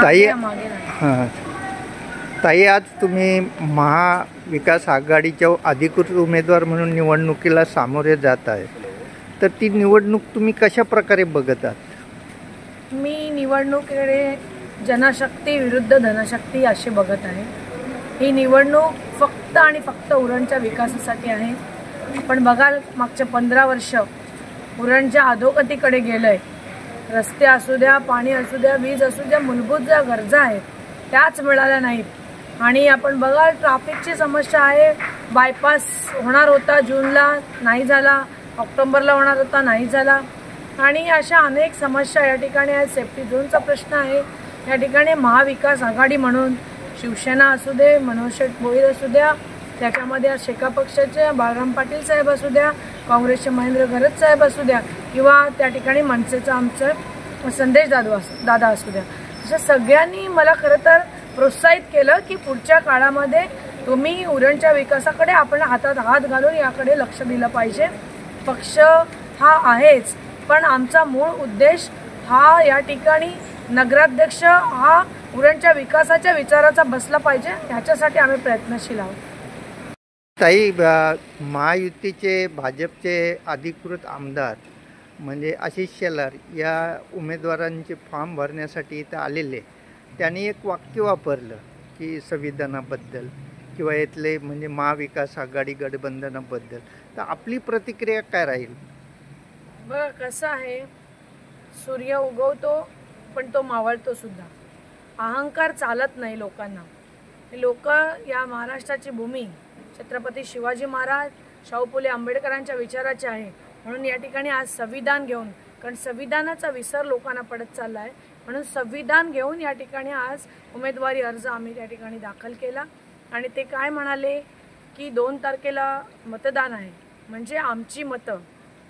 ताई, ताई, आज तुम्ही महाविकास आघाडीच्या अधिकृत उमेदवार म्हणून निवडणुकीला सामोरे जात आहे, तर ती निवडणूक तुम्ही कशा प्रकारे बघत आहात? मी निवडणुकीकडे जनशक्ती विरुद्ध धनशक्ती अशी बघत आहे। ही निवडणूक फक्त आणि फक्त उरणच्या विकासासाठी आहे। आपण बघाल मागचे 15 वर्ष उरणच्या अधोगतीकडे गेलंय। रस्ते असू द्या, पाणी असू द्या, वीज असू द्या, मूलभूत ज्या गरजा आहेत त्याच मिळाल्या नाहीत। आणि आपण बघाल ट्रॅफिकची समस्या आहे। बायपास होणार होता जूनला, नाही झाला। ऑक्टोबरला होणार होता, नाही झाला। आणि अशा अनेक समस्या या ठिकाणी आहेत। सेफ्टी झोनचा प्रश्न आहे या ठिकाणी। महाविकास आघाडी म्हणून शिवसेना असू दे, मनोज भोईर असू द्या, त्याच्यामध्ये शेका पक्षाचे बाळराम पाटील साहेब असू द्या, काँग्रेसचे महेंद्र घरत साहेब असू द्या, किंवा त्या ठिकाणी मनसेचा आमचं संदेश दादा असू द्या, अशा सगळ्यांनी मला खरं तर प्रोत्साहित केलं की पुढच्या काळामध्ये तुम्ही उरणच्या विकासाकडे आपण हातात हात घालून याकडे लक्ष दिलं पाहिजे। पक्ष हा आहेच, पण आमचा मूळ उद्देश हा या ठिकाणी नगराध्यक्ष हा उरणच्या विकासाच्या विचाराचा बसला पाहिजे, ह्याच्यासाठी आम्ही प्रयत्नशील आहोत। ताई, महायुतीचे भाजपचे अधिकृत आमदार म्हणजे आशिष शेलार या उमेदवारांचे फॉर्म भरण्यासाठी इथं आलेले, त्यांनी एक वाक्य वापरलं की संविधानाबद्दल किंवा इथले म्हणजे महाविकास आघाडी गठबंधनाबद्दल, तर आपली प्रतिक्रिया काय राहील? बघा कसं आहे, सूर्य उगवतो पण तो मावळतो सुद्धा। अहंकार चालत नाही लोकांना। लोक या महाराष्ट्राची भूमी छत्रपती शिवाजी महाराज, शाहू फुले आंबेडकरांच्या विचाराचे आहे, म्हणून या ठिकाणी आज संविधान घेऊन, कारण संविधानाचा विसर लोकांना पडत चालला आहे, म्हणून संविधान घेऊन या ठिकाणी आज उमेदवारी अर्ज आम्ही त्या ठिकाणी दाखल केला। आणि ते काय म्हणाले की 2 तारखेला मतदान आहे, म्हणजे आमची मतं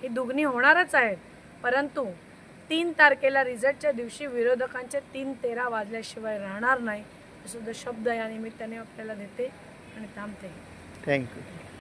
ही दुगणी होणारच आहेत, परंतु 3 तारखेला रिझल्टच्या दिवशी विरोधकांचे 3:13 वाजल्याशिवाय राहणार नाही, असा शब्द या निमित्ताने आपल्याला देते आणि थांबते। थँक्यू।